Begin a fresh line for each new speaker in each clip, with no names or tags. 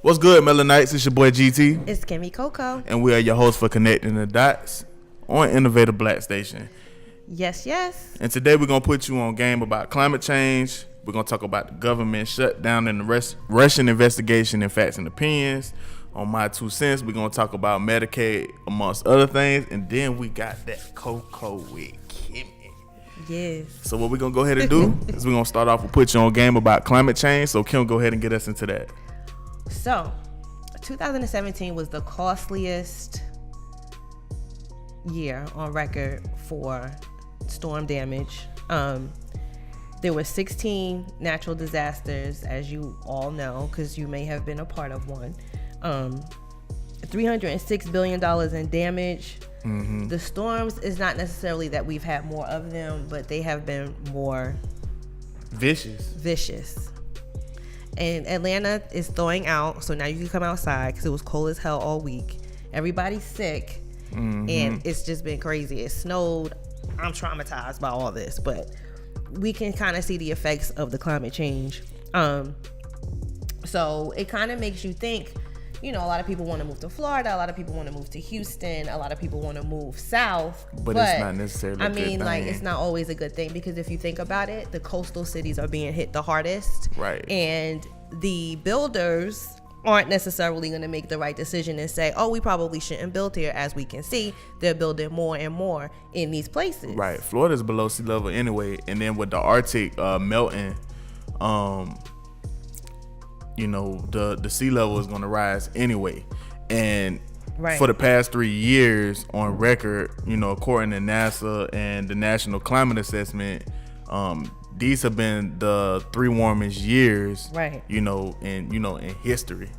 What's good, Melanites? It's your boy GT.
It's Kymmy Cocoa.
And we are your hosts for Connecting the Dots on Innovative Black Station.
Yes, yes.
And today we're going to put you on game about climate change. We're going to talk about the government shutdown and the Russian investigation and facts and opinions. On My 2 Cents, we're going to talk about Medicaid, amongst other things. And then we got that cocoa with Kymmy.
Yes.
So what we're going to go ahead and do is we're going to start off with put you on game about climate change. So Kim, go ahead and get us into that.
So, 2017 was the costliest year on record for storm damage. There were 16 natural disasters, as you all know, because you may have been a part of one. $306 billion in damage. Mm-hmm. The storms is not necessarily that we've had more of them, but they have been more vicious. And Atlanta is thawing out, so now you can come outside because it was cold as hell all week. Everybody's sick, and it's just been crazy. It snowed. I'm traumatized by all this, but we can kind of see the effects of the climate change. So it kind of makes you think, you know, a lot of people want to move to Florida, a lot of people want to move to Houston, a lot of people want to move south. But it's not necessarily a good thing. Like, it's not always a good thing, because if you think about it, the coastal cities are being hit the hardest.
Right.
And the builders aren't necessarily going to make the right decision and say, oh, we probably shouldn't build here. As we can see, they're building more and more in these places.
Right. Florida's below sea level anyway. And then with the Arctic melting, you know, the sea level is going to rise anyway. And for the past 3 years on record, you know, according to NASA and the National Climate Assessment, these have been the 3 warmest years, you know, in history,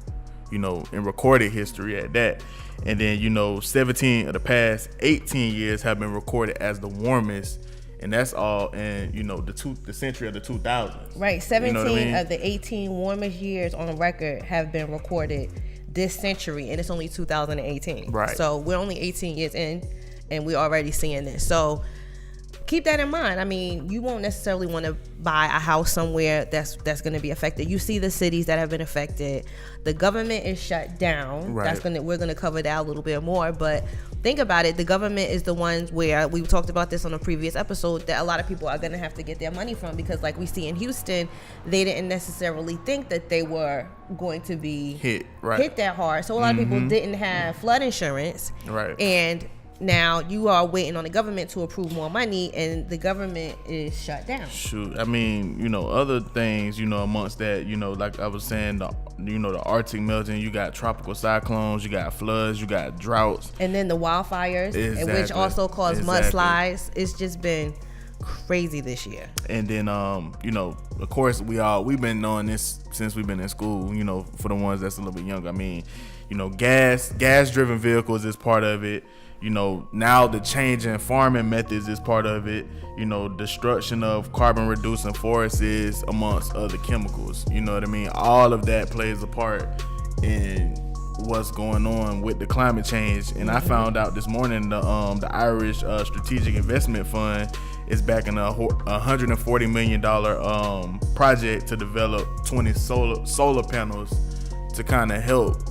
you know, in recorded history at that. And then, you know, 17 of the past 18 years have been recorded as the warmest. And that's all in, you know, the century of the 2000s. Right.
17 you know what I mean? Of the 18 warmest years on record have been recorded this century, and it's only 2018.
Right.
So we're only 18 years in, and we're already seeing this. So keep that in mind. I mean, you won't necessarily want to buy a house somewhere that's going to be affected. You see the cities that have been affected. The government is shut down. Right. We're going to cover that a little bit more, but think about it. The government is the ones where we talked about this on a previous episode, that a lot of people are going to have to get their money from, because like we see in Houston, they didn't necessarily think that they were going to be hit that hard. So a lot of people didn't have flood insurance.
Right.
And now you are waiting on the government to approve more money, and the government is shut down.
Shoot, I mean, you know, other things, you know, amongst that, you know, like I was saying, the Arctic melting, you got tropical cyclones, you got floods, you got droughts,
and then the wildfires, which also cause mudslides. It's just been crazy this year.
And then, you know, of course, we've been knowing this since we've been in school. You know, for the ones that's a little bit younger, I mean, you know, gas-driven vehicles is part of it. You know, now the change in farming methods is part of it. You know, destruction of carbon reducing forests is amongst other chemicals. You know what I mean? All of that plays a part in what's going on with the climate change. And I found out this morning the Irish Strategic Investment Fund is backing a $140 million project to develop 20 solar panels to kind of help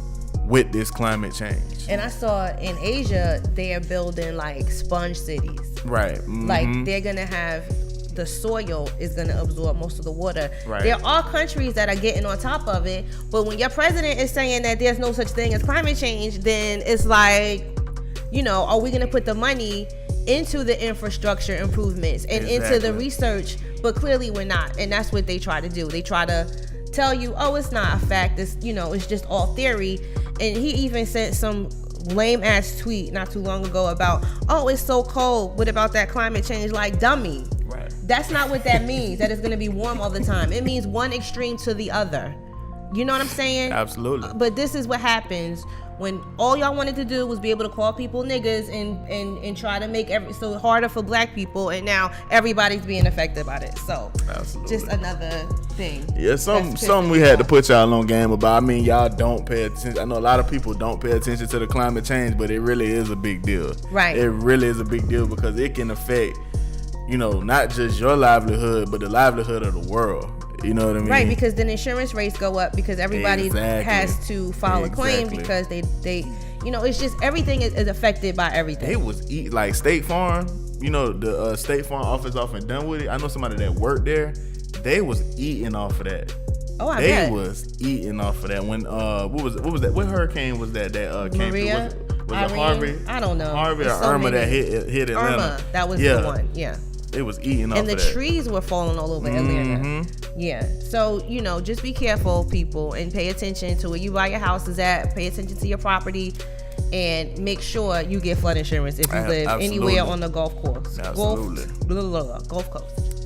with this climate change.
And I saw in Asia, they are building like sponge cities.
Right.
Like they're going to have, the soil is going to absorb most of the water.
Right.
There are countries that are getting on top of it. But when your president is saying that there's no such thing as climate change, then it's like, you know, are we going to put the money into the infrastructure improvements and into the research? But clearly we're not. And that's what they try to do. They try to tell you, oh, it's not a fact. It's, you know, it's just all theory. And he even sent some lame ass tweet not too long ago about, oh, it's so cold. What about that climate change? Like, dummy.
Right.
That's not what that means. That it's going to be warm all the time. It means one extreme to the other. You know what I'm saying?
Absolutely.
But this is what happens when all y'all wanted to do was be able to call people niggas and try to make so harder for black people, and now everybody's being affected by it. So
absolutely,
just another thing.
Yeah, something we had to put y'all on game about. I mean, y'all don't pay attention. I know a lot of people don't pay attention to the climate change, but it really is a big deal.
Right.
It really is a big deal because it can affect, you know, not just your livelihood, but the livelihood of the world. You know what I mean?
Right, because then insurance rates go up because everybody has to file a claim because they you know, it's just everything is affected by everything.
It was like State Farm, you know, the State Farm office off in Dunwoody. I know somebody that worked there. They was eating off of that.
Oh, I bet.
They was eating off of that. When what was that? What hurricane was that came
Maria,
through? Was
Irene?
it Harvey?
I don't know.
Harvey or Irma that hit Atlanta?
Irma, that was the one. Yeah.
It was eating off
of that. And the trees were falling all over Atlanta. Yeah. So, you know, just be careful, people, and pay attention to where you buy your houses at. Pay attention to your property. And make sure you get flood insurance if you live anywhere on the Gulf Coast.
Absolutely.
Gulf Coast.